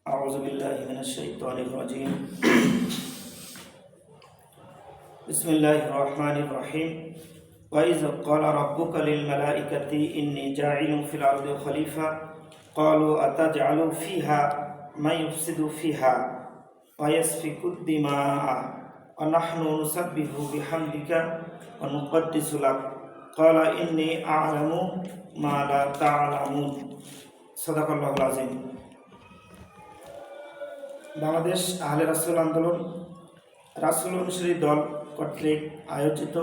أعوذ بالله من الشيطان الرجيم بسم الله الرحمن الرحيم وإذ قال ربك للملائكة إني جاعل في الأرض خليفة قالوا أتجعل فيها من يفسد فيها ويسفك الدماء ونحن نسبح بحمدك ونقدس لك قال إني أعلم ما لا تعلمون صدق الله العظيم। বাংলাদেশ আহলে রাসূল আন্দোলন রাসূল অনুসারী দল কর্তৃক আয়োজিত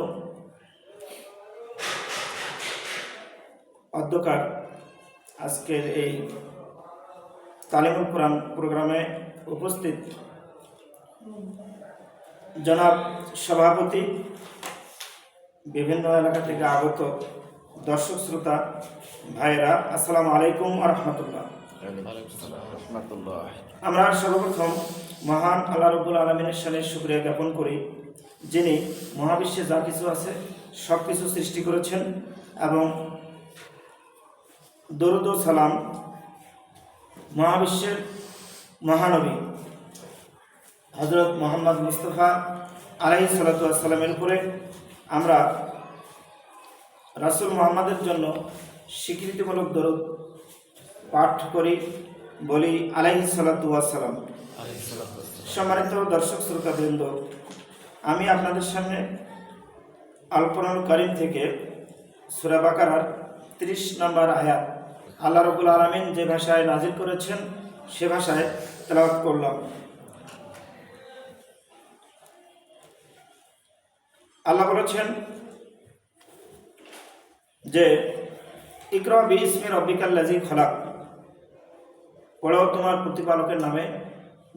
অধ্যকার আজকের এই তালিমুল কোরআন প্রোগ্রামে উপস্থিত জনাব সভাপতি, বিভিন্ন এলাকা থেকে আগত দর্শক শ্রোতা ভাইরা, আসসালামু আলাইকুম ওয়া রাহমাতুল্লাহ। আমরা সর্বপ্রথম মহান আল্লাহ রাব্বুল আলামিনের শানে শুকরিয়া জ্ঞাপন করি, যিনি মহাবিশ্বে যা কিছু আছে সব কিছু সৃষ্টি করেছেন, এবং দরুদ ও সালাম মহাবিশ্বের মহানবী হযরত মুহাম্মদ মুস্তাফা আলাইহিস সালাতু ওয়াস সালামের উপরে আমরা রাসূল মুহাম্মাদের জন্য স্বীকৃতিমূলক দরুদ পাঠ করি, বলি আলাইহিস সালাতু ওয়াস সালাম। সম্মানিত দর্শক শ্রোতাবৃন্দ, আমি আপনাদের সামনে আল কোরআনুল কারীম থেকে সূরা বাকারার 30 নম্বর আয়াত আল্লাহ রাব্বুল আলামিন যে ভাষায় নাজিল করেছেন সে ভাষায় তেলাওয়াত করলাম। আল্লাহ বলেছেন যে ইকরা বিইসমি রাব্বিকাল্লাযী খলাক, পড়ো তোমার প্রতিপালকের নামে,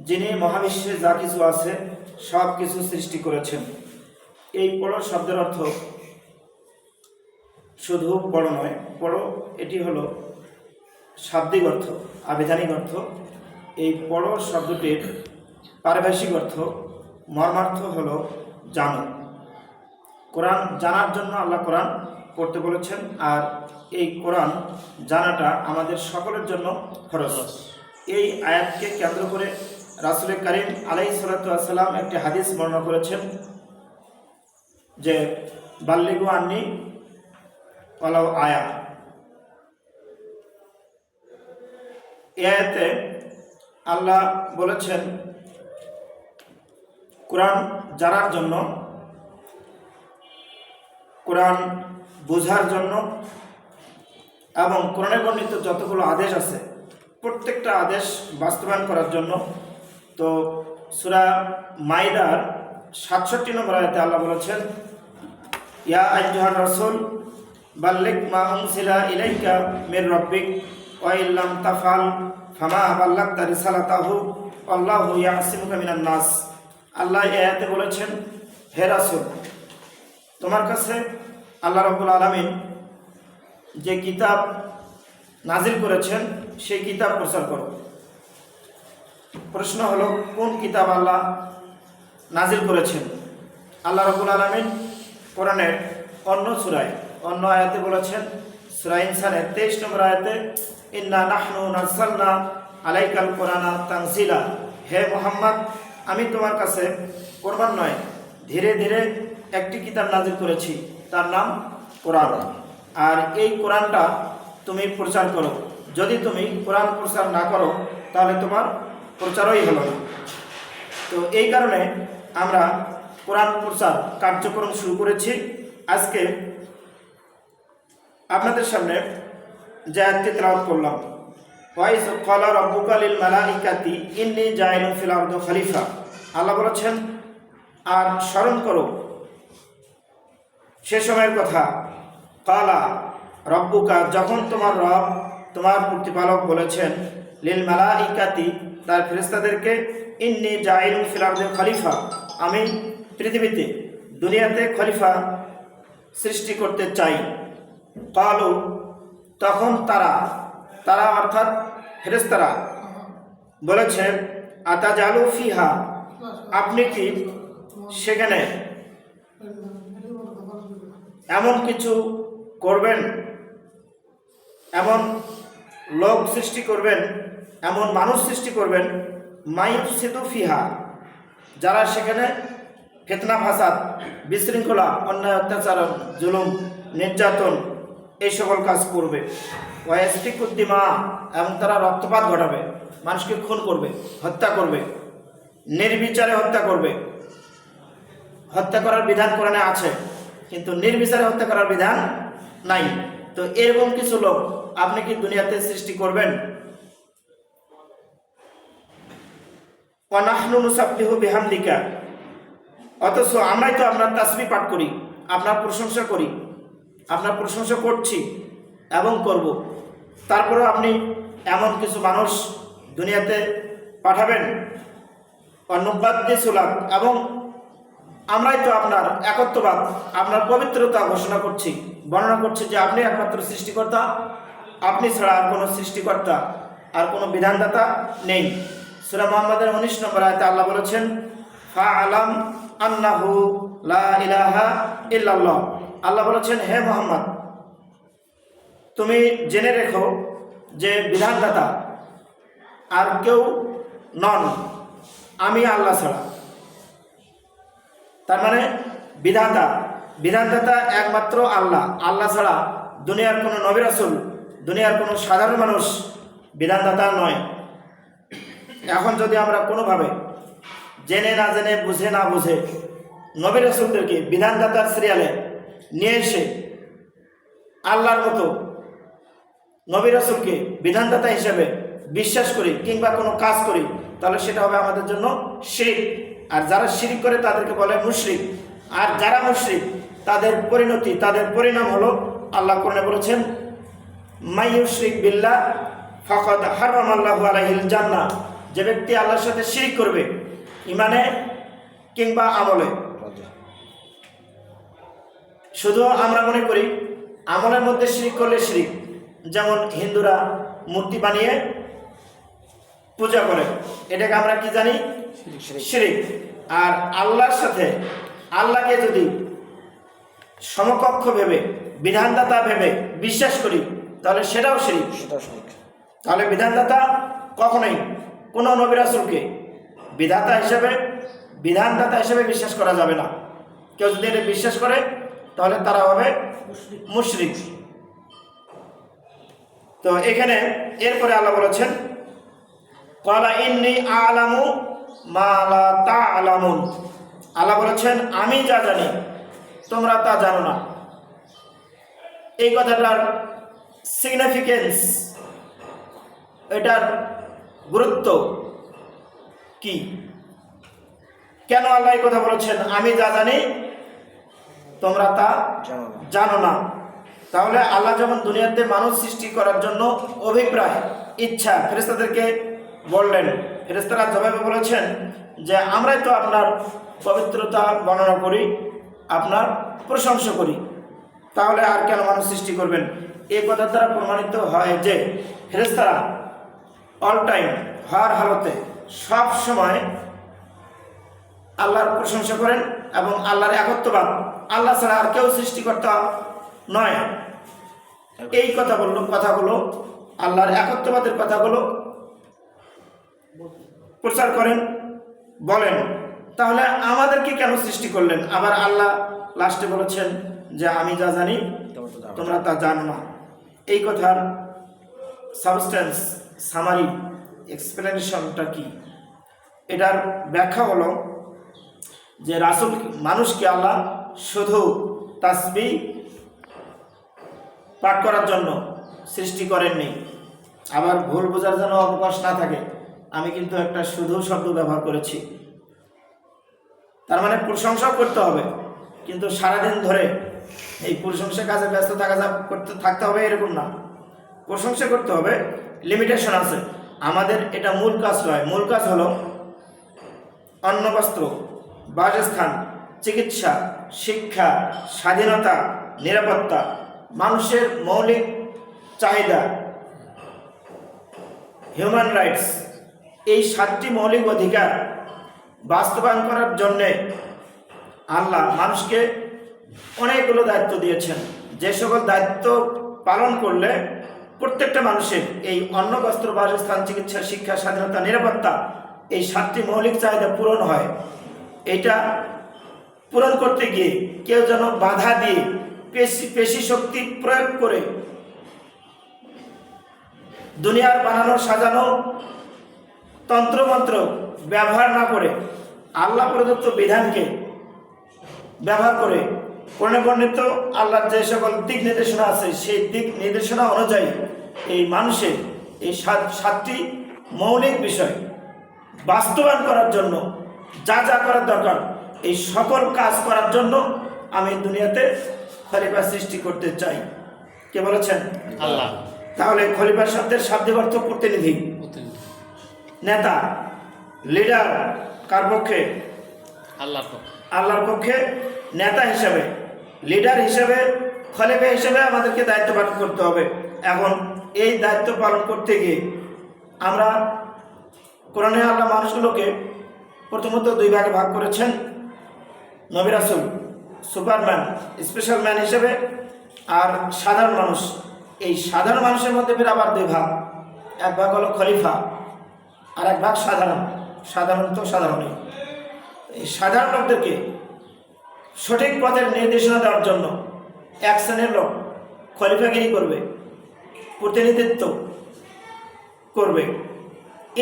যিনি মহাবিশ্বে যা কিছু আছে সব কিছু সৃষ্টি করেছেন। এই পড়ো শব্দের অর্থ শুধু পড়ো নয়, পড়ো এটি হলো শাব্দিক অর্থ, আবিধানিক অর্থ। এই পড়ো শব্দটির পারিভাষিক অর্থ, মর্মার্থ হলো জানো। কোরআন জানার জন্য আল্লাহ কোরআন পড়তে বলেছেন, আর এই কোরআন জানাটা আমাদের সকলের জন্য ফরজ। এই আয়াতকে কেন্দ্র করে রাসূল কারীম আলাইহিস সালাতু ওয়াস সালাম একটি হাদিস বর্ণনা করেছেন যে বাল্লিগু আন্নি ওয়ালাউ আয়া। এই আয়াতে আল্লাহ বলেছেন কোরআন জানার জন্য, কোরআন বোঝার জন্য, এবং কোরআনে বর্ণিত যতগুলো আদেশ আছে প্রত্যেকটা আদেশ বাস্তবায়ন করার জন্য। তো সূরা মাইদার 67 নম্বর আয়াতে আল্লাহ বলেছেন, ইয়া আইয়ুহার রাসূল বাল্লিগ মা উনজিলা ইলাইকা মির রাব্বিক ওয়া ইল্লাম তাফআল ফামা বাল্লাগতা রিসালাতাহু আল্লাহু ইয়াসিমুকা মিনান নাস। আল্লাহ এই আয়াতে বলেছেন, হে রাসূল, তোমার কাছে আল্লাহ রাব্বুল আলামিন যে কিতাব নাজিল করেছেন সেই কিতাব প্রচার করো। প্রশ্ন হলো, কোন কিতাব আল্লাহ নাজিল করেছেন? আল্লাহ রাব্বুল আলামিন কোরআনের অন্য সূরায় অন্য আয়াতে বলেছেন, সূরা ইনসানের 23 নম্বর আয়াতে, ইন্না নাহনু নাযালনা আলাইকাল কোরআনা তানজিলা। হে মুহাম্মদ, আমি তোমার কাছে ক্রমান্বয়ে ধীরে ধীরে একটি কিতাব নাজিল করেছি, তার নাম কোরআন। আর এই কোরআনটা তুমি প্রচার করো। যদি তুমি কোরআন প্রচার না করো তাহলে তোমার প্রচারই হলো না। তো এই কারণে আমরা কোরআন প্রচার কার্যক্রম শুরু করেছি। আজকে আপনাদের সামনে যে আয়াতটি তেলাওয়াত করলাম, ওয়াইজ ক্বালা রাব্বুকা লিল মালাইকাতি ইন্নী জাইলুন ফিল আরদি খলিফা। আল্লাহ বলেছেন, আর স্মরণ করো সে সময়ের কথা, ক্বালা রাব্বুকা, যখন তোমার রব, তোমার প্রতিপালক বলেছেন, লিল মালাইকাতি, তার ফেরেশতাদেরকে, ইন্নী জাইলুন ফিল আরদি খলিফা, আমি পৃথিবীতে দুনিয়াতে খলিফা সৃষ্টি করতে চাই। ক্বালু, তখন তারা অর্থাৎ ফেরেশতারা বলেছে, আতাজালু ফিহা, আপনি কি সেখানে এমন কিছু করবেন, এমন লোক সৃষ্টি করবেন, এমন মানুষ সৃষ্টি করবেন, মাইফসিদু ফিহা, যারা সেখানে ফিতনা ফাসাদ, বিশৃঙ্খলা, অন্যায়, অত্যাচার, জুলুম, নির্যাতন এই সকল কাজ করবে। ওয়াইসফিকুদ্দিমা, এবং তারা রক্তপাত ঘটাবে, মানুষকে খুন করবে, হত্যা করবে, নির্বিচারে হত্যা করবে। হত্যা করার বিধান কোরআনে আছে, কিন্তু নির্বিচারে হত্যা করার বিধান নাই। তো এরকম কিছু লোক আপনি কি দুনিয়াতে সৃষ্টি করবেন? ওয়া নাহনু নুসাব্বিহু বিহামদিকা, অথচ আমরাই তো আপনার তাসবিহ পাঠ করি, আপনার প্রশংসা করি, আপনার প্রশংসা করছি এবং করব। তারপরেও আপনি এমন কিছু মানুষ দুনিয়াতে পাঠাবেন, অনুবাদ্দিসুলাক, এবং আমরাই তো আপনার একত্ববাদ, আপনার পবিত্রতা ঘোষণা করছি, বর্ণনা করছি যে আপনি একমাত্র সৃষ্টিকর্তা, আপনি ছাড়া আর কোনো সৃষ্টিকর্তা, আর কোনো বিধানদাতা নেই। সূরা মুহাম্মাদের 19 নম্বর আয়াতে আল্লাহ বলেছেন, ফাআলাম আন্নাহু লা ইলাহা ইল্লাল্লাহ। আল্লাহ বলেছেন, হে মুহাম্মদ, তুমি জেনে রেখো যে বিধানদাতা আর কেউ নন, আমি আল্লাহ ছাড়া। তার মানে বিধানদাতা একমাত্র আল্লাহ, আল্লাহ ছাড়া দুনিয়ার কোনো নবী রাসূল, দুনিয়ার কোনো সাধারণ মানুষ বিধানদাতা নয়। এখন যদি আমরা কোনোভাবে জেনে না জেনে, বুঝে না বুঝে নবী রাসূলদেরকে বিধানদাতার সিরিয়ালে নিয়ে এসে আল্লাহর মতো নবী রাসূলকে বিধানদাতা হিসেবে বিশ্বাস করি কিংবা কোনো কাজ করি, তাহলে সেটা হবে আমাদের জন্য শিরক। আর যারা শিরক করে তাদেরকে বলে মুশরিক। আর যারা মুশরিক তাদের পরিণতি, তাদের পরিণাম হলো, আল্লাহ কোরআনে বলেছেন, মাইয়ুশরিক বিল্লাহ ফাকাদ হারামাল্লাহু আলাইহিল জান্নাহ, যে ব্যক্তি আল্লাহর সাথে শিরক করবে ইমানে কিংবা আমলে। শুধু আমরা মনে করি আমলের মধ্যে শিরক করলে শিরক, যেমন হিন্দুরা মূর্তি বানিয়ে পূজা করে, এটাকে আমরা কি জানি? শিরক। আর আল্লাহর সাথে আল্লাহকে যদি সমকক্ষ ভেবে, বিধানদাতা ভেবে বিশ্বাস করি, তাহলে সেটাও শিরক। তাহলে বিধানদাতা কখনোই কোনো নবী রাসূলকে বিধানদাতা হিসেবে বিশ্বাস করা যাবে না। কেউ যদি এটা বিশ্বাস করে তাহলে তারা হবে মুশরিক। তো এখানে এরপরে আল্লাহ বলেছেন, ক্বালা ইন্নী আ'লামু মা লা তা'লামুন। আল্লাহ বলেছেন, আমি যা জানি তোমরা তা জানো না। এই কথাটার সিগনিফিকেন্স, এটার গুরুত্ব কি? কেন আল্লাহ এই কথা বলেছেন, আমি যা জানি তোমরা তা জানো না? তাহলে আল্লাহ যখন দুনিয়াতে মানুষ সৃষ্টি করার জন্য অভিপ্রায়, ইচ্ছা ফেরেশতাদেরকে বললেন, ফেরেশতারা জবাবে বলেছেন যে আমরাই তো আপনার পবিত্রতা বর্ণনা করি, আপনার প্রশংসা করি, তাহলে আর কেন মানুষ সৃষ্টি করবেন? এই কথা দ্বারা প্রমাণিত হয় যে ফেরেশতারা অল টাইম, হর হালতে, সব সময় আল্লাহর প্রশংসা করেন এবং আল্লাহর একত্ববাদ, আল্লাহ ছাড়া আর কেউ সৃষ্টিকর্তা নয়, এই কথাগুলো আল্লাহর একত্ববাদের কথাগুলো প্রচার করেন, বলেন। তাহলে আমাদেরকে কেন সৃষ্টি করলেন? আবার আল্লাহ লাস্টে বলেছেন যে আমি যা জানি তোমরা তা জানো না। এই কথার সাবস্টেন্স, সামারি, এক্সপ্লেনেশনটা কি? এটার ব্যাখ্যা হলো যে মানুষকে আল্লাহ শুধু তাসবিহ পাঠ করার জন্য সৃষ্টি করেননি। আবার ভুল বোঝার যেন অবকাশ না থাকে, আমি কিন্তু একটা শুধু শব্দ ব্যবহার করেছি। তার মানে প্রশংসাও করতে হবে, কিন্তু সারাদিন ধরে এই প্রশংসা কাজে ব্যস্ত থাকতে হবে এরকম না। প্রশংসা করতে হবে, লিমিটেশন আছে। আমাদের এটা মূল কাজ নয়। মূল কাজ হলো অন্ন, বস্ত্র, বাসস্থান, চিকিৎসা, শিক্ষা, স্বাধীনতা, নিরাপত্তা, মানুষের মৌলিক চাহিদা, হিউম্যান রাইটস, এই 7টি মৌলিক অধিকার বাস্তবায়ন করার জন্যে আল্লাহ মানুষকে অনেকগুলো দায়িত্ব দিয়েছেন। যে সকল দায়িত্ব পালন করলে প্রত্যেকটা মানুষের এই অন্ন, বস্ত্র, বাসস্থান, চিকিৎসা, শিক্ষা, স্বাধীনতা, নিরাপত্তা, এই 7টি মৌলিক চাহিদা পূরণ হয়। এটা পূরণ করতে গিয়ে কেউ যেন বাধা দিয়ে পেশি শক্তি প্রয়োগ করে দুনিয়ার বানানো সাজানো তন্ত্রমন্ত্র ব্যবহার না করে আল্লাহ প্রদত্ত বিধানকে ব্যবহার করে কোরআনে বর্ণিত আল্লাহর যে সকল দিক নির্দেশনা আছে সেই দিক নির্দেশনা অনুযায়ী এই মানুষের এই 7টি মৌলিক বিষয় বাস্তবায়ন করার জন্য যা যা করার দরকার এই সকল কাজ করার জন্য আমি দুনিয়াতে খলিফা সৃষ্টি করতে চাই। কে বলেছেন? আল্লাহ। তাহলে খলিফা শব্দের শাব্দিক অর্থ প্রতিনিধি, নেতা, লিডার। কার পক্ষে? আল্লাহর পক্ষে নেতা হিসাবে, লিডার হিসাবে, খলিফা হিসাবে আমাদেরকে দায়িত্ব পালন করতে হবে। এখন এই দায়িত্ব পালন করতে গিয়ে আমরা কোরআনে আল্লাহ মানুষগুলোকে প্রথমত 2 ভাগে ভাগ করেছেন। নবী রাসূল, সুপারম্যান, স্পেশাল ম্যান হিসেবে, আর সাধারণ মানুষ। এই সাধারণ মানুষের মধ্যে ফের আবার 2 ভাগ। এক ভাগ হলো খলিফা, আর এক ভাগ সাধারণত সাধারণই। এই সাধারণ লোকদেরকে সঠিক পথের নির্দেশনা দেওয়ার জন্য এক শ্রেণীর লোক খলিফাগিরি করবে, প্রতিনিধিত্ব করবে।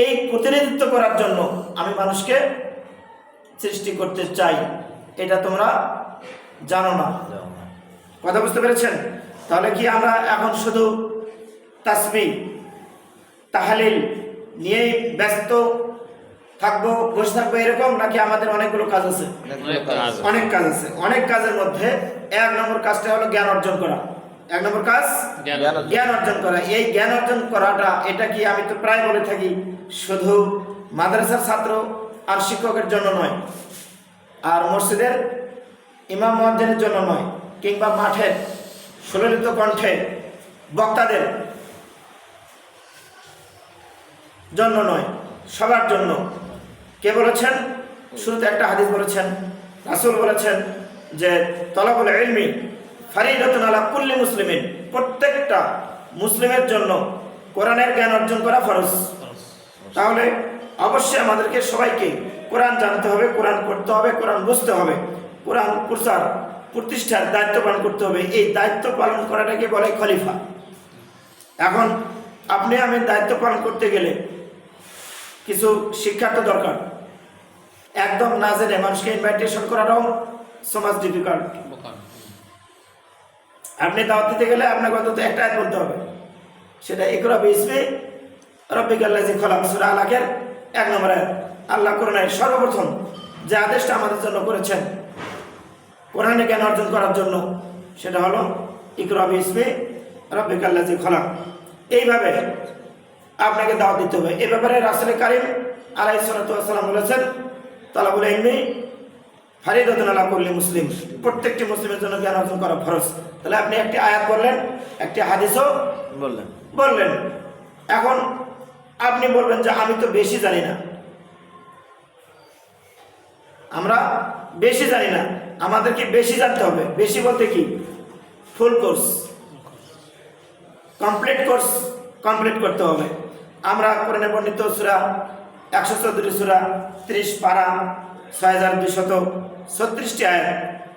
এই প্রতিনিধিত্ব করার জন্য আমি মানুষকে সৃষ্টি করতে চাই, এটা তোমরা জানো না। কথা বুঝতে পেরেছেন? তাহলে কি আমরা এখন শুধু তাসবিহ তাহলিল নিয়েই ব্যস্ত থাকবো, বসে থাকবো এরকম, নাকি আমাদের অনেকগুলো কাজ আছে? অনেক কাজ আছে। অনেক কাজের মধ্যে 1 নম্বর কাজটা হলো জ্ঞান অর্জন করা। 1 নম্বর কাজ জ্ঞান অর্জন করা। এই জ্ঞান অর্জন করাটা, এটা কি আমি তো প্রায় বলে থাকি, শুধু মাদ্রাসার ছাত্র আর শিক্ষকের জন্য নয়, আর মসজিদের ইমাম মুয়াজ্জিনের জন্য নয়, কিংবা মাঠের সুললিত কণ্ঠে বক্তাদের জন্য নয়, সবার জন্য। কে বলেছেন? শুরুতে একটা হাদিস বলেছেন, রাসূল বলেছেন যে তলাবুল ইলমি ফারিদাতুন আলা কুল্লি মুসলিমিন, প্রত্যেকটা মুসলিমের জন্য কোরআনের জ্ঞান অর্জন করা ফরজ। তাহলে অবশ্যই আমাদেরকে সবাইকে কোরআন জানতে হবে, কোরআন পড়তে হবে, কোরআন বুঝতে হবে, কোরআন প্রচার প্রতিষ্ঠার দায়িত্ব পালন করতে হবে। এই দায়িত্ব পালন করাটাকে বলে খলিফা। এখন আপনি আমি দায়িত্ব পালন করতে গেলে কিছু শিক্ষা তো দরকার। একদম না জেনে মানুষকে ইনভাইটেশন করাটাও সমাজ ডিফিকাল্ট। আপনি দাওয়াত দিতে গেলে আপনাকে অন্তত একটা আয়াত বলতে হবে, সেটা ইকরা বিসমি রাব্বিকাল্লাযী খলাক, সূরা আলাকের 1 নম্বর আয়াত। আল্লাহ কোরআনের সর্বপ্রথম যে আদেশটা আমাদের জন্য করেছেন কোরআনে জ্ঞান অর্জন করার জন্য, সেটা হলো ইকরা বিসমি রাব্বিকাল্লাযী খলাক। এইভাবে আপনাকে দাওয়াত দিতে হবে। এ ব্যাপারে রাসূল কারীম আলাইহিস সালাতু ওয়াস সালাম বলেছেন তালাবুল ইলমি ফারিদাতুন আলা কুল্লি মুসলিম, প্রত্যেকটি মুসলিমের জন্য জ্ঞান অর্জন করা ফরজ। তাহলে আপনি একটি আয়াত বললেন, একটি হাদিসও বললেন। এখন আপনি বলবেন যে আমি তো বেশি জানি না, আমরা বেশি জানি না, আমাদেরকে বেশি জানতে হবে। বেশি বলতে কি? ফুল কোর্স, কমপ্লিট করতে হবে। আমরা কোরআনে বর্ণিত সূরা 114 সূরা 30 পারা 6236টি আয়াত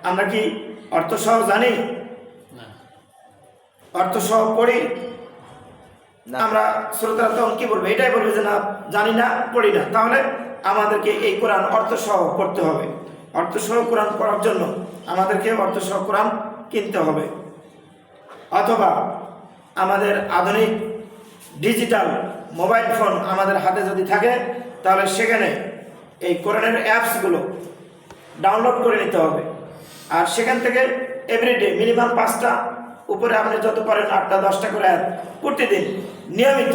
আমরা কি অর্থ সহ জানি? অর্থ সহ পড়ি? আমরা শ্রোতারা তখন কি বলবো? এটাই বলবে যে না, জানি না, পড়ি না। তাহলে আমাদেরকে এই কোরআন অর্থ সহ পড়তে হবে। অর্থ সহ কোরআন পড়ার জন্য আমাদেরকে অর্থ সহ কোরআন কিনতে হবে, অথবা আমাদের আধুনিক ডিজিটাল মোবাইল ফোন আমাদের হাতে যদি থাকে তাহলে সেখানে এই কোরআনের অ্যাপসগুলো ডাউনলোড করে নিতে হবে। আর সেখান থেকে এভরিডে মিনিমাম 5টা, উপরে আপনি যত পারেন 8টা 10টা করে আয়াত প্রতিদিন নিয়মিত,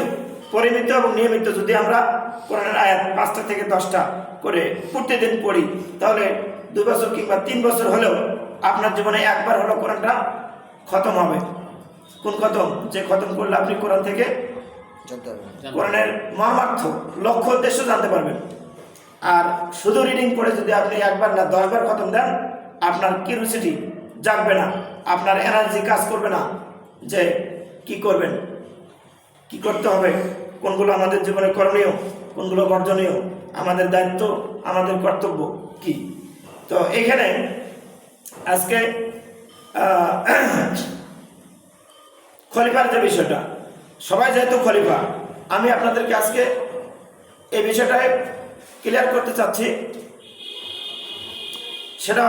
পরিমিত এবং নিয়মিত যদি আমরা কোরআনের আয়াত 5টা থেকে 10টা করে প্রতিদিন পড়ি, তাহলে 2 বছর কিংবা 3 বছর হলেও আপনার জীবনে একবার হলো কোরআনটা খতম হবে। কোন খতম? যে খতম করলে আপনি কোরআন থেকে কোরআনের মর্মার্থ, লক্ষ্য, উদ্দেশ্য জানতে পারবেন। আর শুধু রিডিং পড়ে যদি আপনি একবার না 10 বার খতম দেন, আপনার কিউরিওসিটি জাগবে না, আপনার এনার্জি কাজ করবে না যে কি করবেন। কি করতে হবে, কোনগুলো আমাদের জীবনে করণীয়, কোনগুলো বর্জনীয়, আমাদের দায়িত্ব, আমাদের কর্তব্য কি। তো এখানে আজকে খলিফার যে বিষয়টা, সবাই যেহেতু খলিফা, আমি আপনাদেরকে আজকে এই বিষয়টায় ক্লিয়ার করতে চাচ্ছি। সেটা